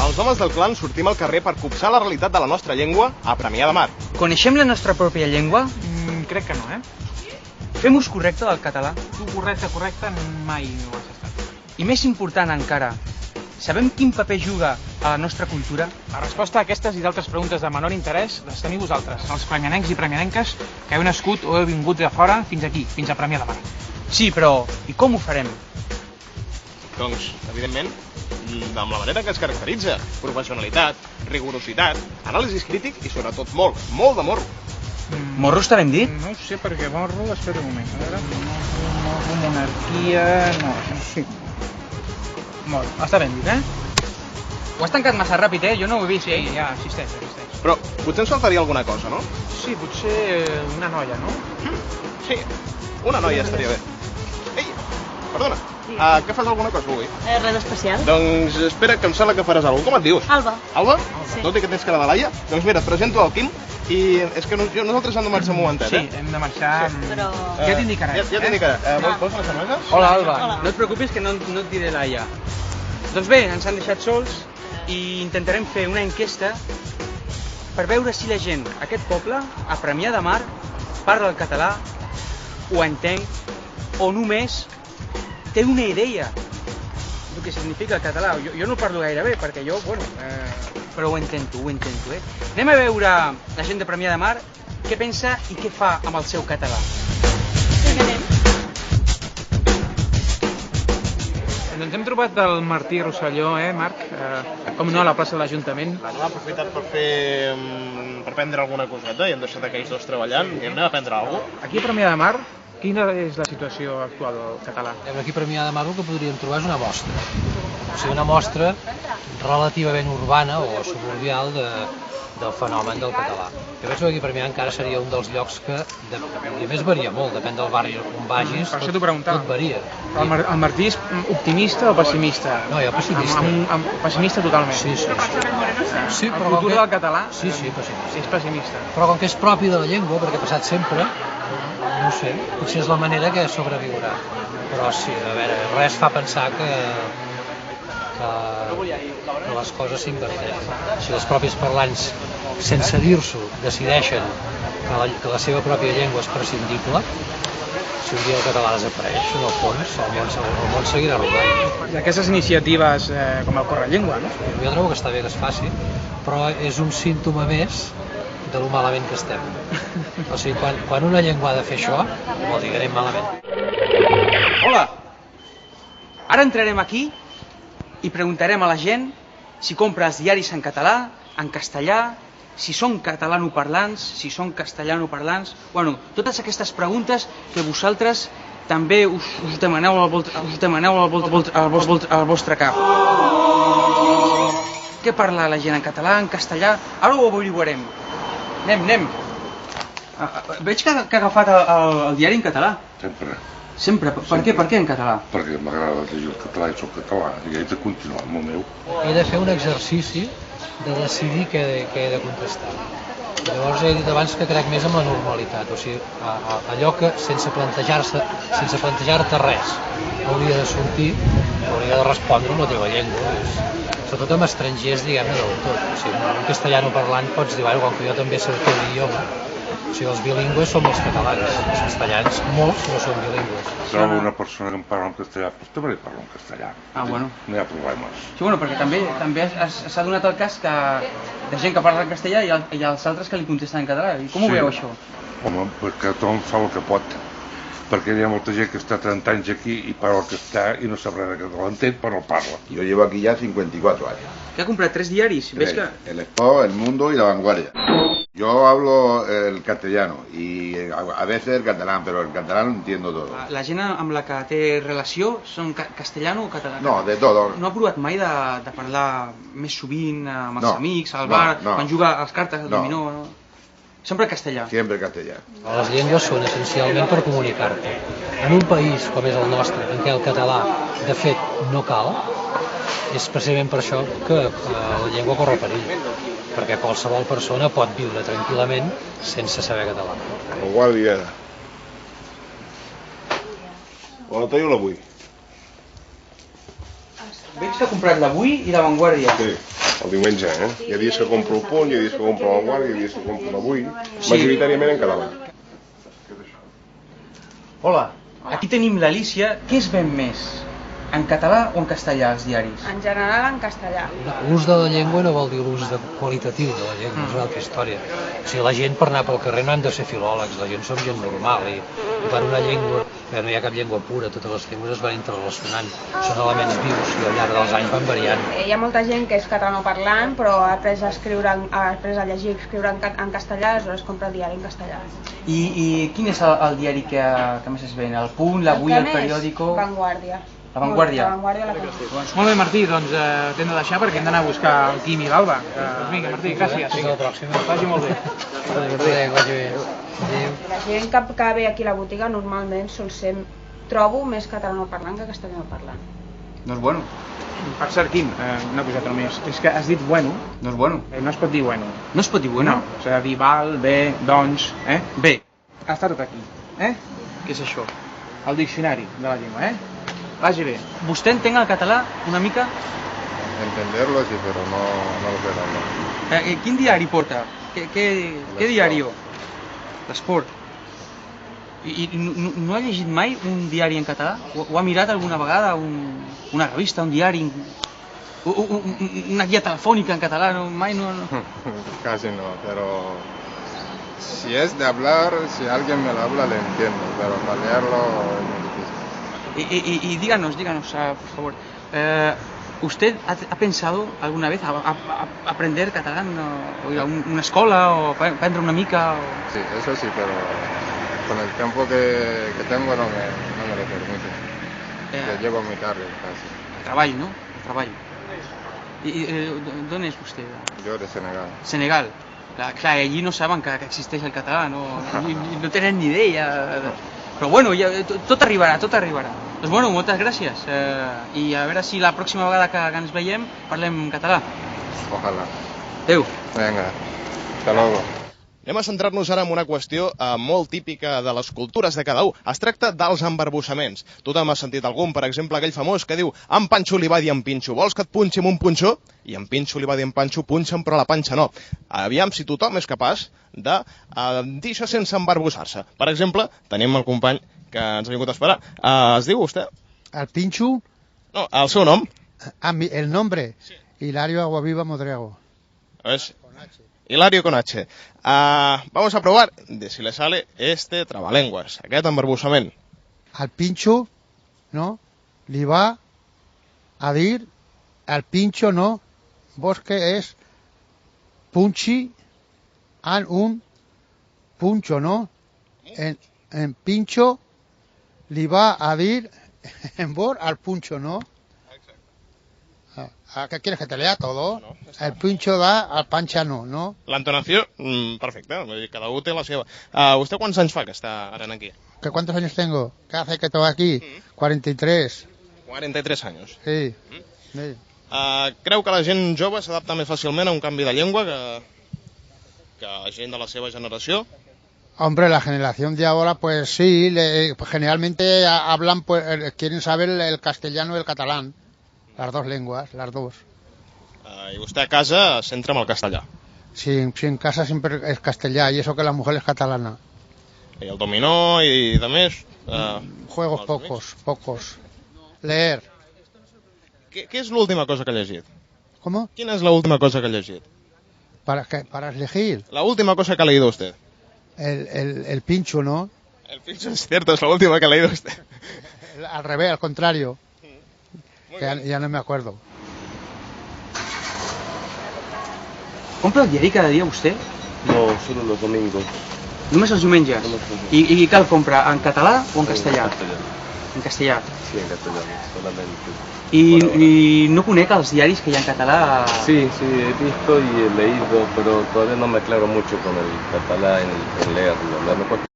Els homes del clan sortim al carrer per copsar la realitat de la nostra llengua a Premià de Mar. Coneixem la nostra pròpia llengua? Crec que no, Fem ús correcte del català? Tu correcte, mai ho has estat. I més important encara, sabem quin paper juga a la nostra cultura? La resposta a aquestes i d'altres preguntes de menor interès les teniu vosaltres, els premianencs i premianenques que heu nascut o heu vingut de fora fins aquí, fins a Premià de Mar. Sí, però i com ho farem? Doncs, evidentment, amb la manera que ens caracteritza. Professionalitat, rigorositat, anàlisis crític i sobretot molt de morro. Morro està ben dit? No ho sé, perquè morro, espera un moment. A veure, morro, monarquia... No, sí. Morro, està ben dit, Ho has tancat massa ràpid, Jo no ho he vist. Sí, ja, existeix. Però potser ens faltaria alguna cosa, no? Sí, potser una noia, no? Sí, una noia estaria bé. Ei, perdona, que fas alguna cosa avui? Res d'especial. Doncs espera, que em sembla que faràs alguna cosa. Com et dius? Alba. Alba? Sí. Tot i que tens cara de Laia? Doncs mira, et presento el Quim i és que nosaltres hem de marxar un momentet, Sí, hem de marxar... Sí. Però... Ja t'indicaré. Ja t'indicaré. Vols unes cerveses? Hola, Alba. Hola. No et preocupis que no et diré Laia. Doncs bé, ens han deixat sols i intentarem fer una enquesta per veure si la gent, aquest poble, a Premià de Mar, parla el català, ho entén o només té una idea del que significa el català. Jo no parlo gaire bé perquè jo, però ho intento, Anem a veure la gent de Premià de Mar què pensa i què fa amb el seu català. Ens hem trobat el Martí Rosselló, Marc? Com no, a la plaça de l'Ajuntament. Hem aprofitat per prendre alguna coseta i hem deixat aquells dos treballant i anem a prendre alguna cosa. Aquí a Premià de Mar, quina és la situació actual del català? Aquí a Premià de Mar el que podríem trobar és una mostra. O sigui, una mostra relativament urbana o suburbial del fenomen del català. Jo penso que aquí a Premià encara seria un dels llocs que a més varia molt, depèn del barri on vagis, tot varia. El Martí és optimista o pessimista? No, jo pessimista. Pessimista totalment. Sí, el futur del català sí, pessimista. És pessimista. Però com que és propi de la llengua, perquè ha passat sempre, no ho sé, potser és la manera que sobreviurà. Però sí, a veure, res fa pensar que les coses s'inverteixen. Si els propis parlants, sense dir-s'ho, decideixen que la seva pròpia llengua és prescindible, si un dia el català desapareix, en el fons, el món seguirà rodant. I aquestes iniciatives com el Correllengua, no? Jo trobo que està bé que es faci, però és un símptoma més de lo malament que estem. O sigui, quan una llengua ha de fer això, vol dir que anem malament. Hola! Ara entrarem aquí i preguntarem a la gent si compra els diaris en català, en castellà, si són catalanoparlants, si són castellanoparlants... totes aquestes preguntes que vosaltres també us demaneu al vostre cap. Què parla la gent en català, en castellà? Ara ho averiguarem. Anem. Veig que ha agafat el diari en català. Sempre? Per què en català? Perquè m'agrada llegir el català i soc català i he de continuar amb el meu. He de fer un exercici de decidir què he de contestar. Llavors he dit abans que crec més en la normalitat, o sigui, allò que sense plantejar-te res hauria de sortir, hauria de respondre amb la teva llengua. Sobretot amb estrangers, diguem-ne, del tot. O sigui, un castellano parlant pots dir, com que jo també sé el teu idioma. O sigui, els bilingües són els catalans, els castellans molts no són bilingües. Trobo una persona que em parla en castellà, però també li parlo en castellà. No hi ha problemes. Sí, perquè també s'ha donat el cas de gent que parla en castellà i els altres que li contesten en català. I com ho veu, això? Home, perquè tothom fa el que pot. Perquè hi ha molta gent que està 30 anys aquí i parla el castellà i no sap res de català, entén, però no parla. Yo llevo aquí ya 54 años. Que ha comprat 3 diaris? ¿Ves que? El Expo, El Mundo y La Vanguardia. Yo hablo el castellano y a veces el catalán, pero el catalán lo entiendo todo. La gent amb la que té relació són castellano o català? No, de todo. No ha provat mai de parlar més sovint amb els amics, al bar, quan juga a les cartes, al dominó? Sempre castellà? Sempre castellà. Les llengües són essencialment per comunicar-te. En un país com és el nostre, en què el català, de fet, no cal, és precisament per això que la llengua corre perill, perquè qualsevol persona pot viure tranquil·lament sense saber català. El guàrdia. Hola, tallo-la avui. Veig que ha comprat l'Avui i La Vanguardia. Sí, el diumenge, Hi ha dies que compro el Punt, hi ha dies que compro la Vanguardia, hi ha dies que compro l'Avui, majoritàriament en català. Hola, aquí tenim l'Alícia. Què es ven més? En català o en castellà, els diaris? En general, en castellà. L'ús de la llengua no vol dir l'ús qualitatiu de la llengua, és una altra història. O sigui, la gent per anar pel carrer no han de ser filòlegs, la gent som gent normal i per una llengua, no hi ha cap llengua pura, totes les llengües es van interrelacionant, són elements vius i al llarg dels anys van variant. Hi ha molta gent que és catalanoparlant, però ha après a llegir i escriure en castellà, aleshores compra el diari en castellà. I quin és el diari que més es ven? El Punt, l'Avui, el Periódico? Vanguardia. La Vanguardia. La Vanguardia la compra. Molt bé, Martí, doncs t'hem de deixar perquè hem d'anar a buscar el Quim i l'Alba. Vinga, Martí, gràcies. Fins a la pròxima. Vagi molt bé. Adéu, vagi bé. La gent que ve aquí a la botiga normalment trobo més catalanoparlant que castellanoparlant. No és bueno. Per cert, Quim, una coseta només. És que has dit bueno. No és bueno. No es pot dir bueno. No es pot dir bueno? No, s'ha de dir val, bé, doncs, Bé. Està tot aquí, Què és això? El diccionari de la llengua, Vagi bé. Vostè entén el català una mica? Entenderlo sí, pero no lo sé hablar. Quin diari porta? Què diari? L'Esport. I no ha llegit mai un diari en català? Ho ha mirat alguna vegada? Una revista, un diari, una guia telefònica en català? Mai no... Casi no, pero si es de hablar, si alguien me lo habla, le entiendo, pero para leerlo es muy difícil. Y díganos, por favor, ¿usted ha pensado alguna vez aprender catalán o ir a una escuela o aprender una mica? Sí, eso sí, pero con el tiempo que tengo no me lo permite. Ya llego muy tarde casi. Trabajo, ¿no? Trabajo. ¿Y dónde es usted? Yo de Senegal. Senegal. Clar, allí no saben que existeix el català, no tenen ni idea. Però bueno, ja, tot arribarà. Doncs bueno, moltes gràcies. I a veure si la pròxima vegada que ens veiem parlem en català. Ojalá. Adéu. Venga, hasta luego. Anem a centrar-nos ara en una qüestió molt típica de les cultures de cada un. Es tracta dels embarbussaments. Tothom ha sentit algun, per exemple, aquell famós que diu en Panxo li va dir en Pinxo, vols que et punxi amb un punxó? I en Pinxo li va dir en Panxo, punxa'm però la panxa no. Aviam si tothom és capaç de dir això sense embarbussar-se. Per exemple, tenim el company que ens ha vingut a esperar. Es diu vostè? ¿Al Pinchu? No, el seu nom. El nombre. Sí. Hilario Aguaviva Modrego. Es Hilario con H. Vamos a probar de si le sale este trabalenguas, aquest embarbussament. Al Pinchu, no, li va a dir, al Pincho no, vos que és punchi en un punxo, no? En Pincho li va a dir en vos al punxo, no? ¿Qué quieres que te lea todo? No, el pincho da al pancha no, ¿no? L'entonació, perfecte, cada un té la seva. ¿Usted quants anys fa que està ara aquí? ¿Cuántos años tengo? ¿Qué hace que estoy aquí? 43. 43 anys. Sí. Sí. Creu que la gent jove s'adapta més fàcilment a un canvi de llengua que gent de la seva generació? Hombre, la generación de ahora, pues sí, generalmente hablan, pues quieren saber el castellano y el catalán. Las dos lenguas, las dos. I vostè a casa es centra en el castellà? Sí, en casa siempre es castellà, y eso que la mujer es catalana. ¿Y el dominó y demás? Juegos pocos. Leer. ¿Qué es la última cosa que ha llegit? ¿Cómo? ¿Quién es la última cosa que ha llegit? ¿Para elegir? La última cosa que ha leído usted. El pincho, ¿no? El pincho es cierto, es la última que ha leído usted. Al revés, al contrario. Que ya no me acuerdo. Compra el diari cada dia vostè? No, solo los domingos. Només els diumenges? I cal comprar en català o en castellà? En castellà. Sí, en castellano, solamente. Y no conec els diaris que hi ha en català? Sí, he visto y he leído, pero todavía no me aclaro mucho con el catalán en leerlo.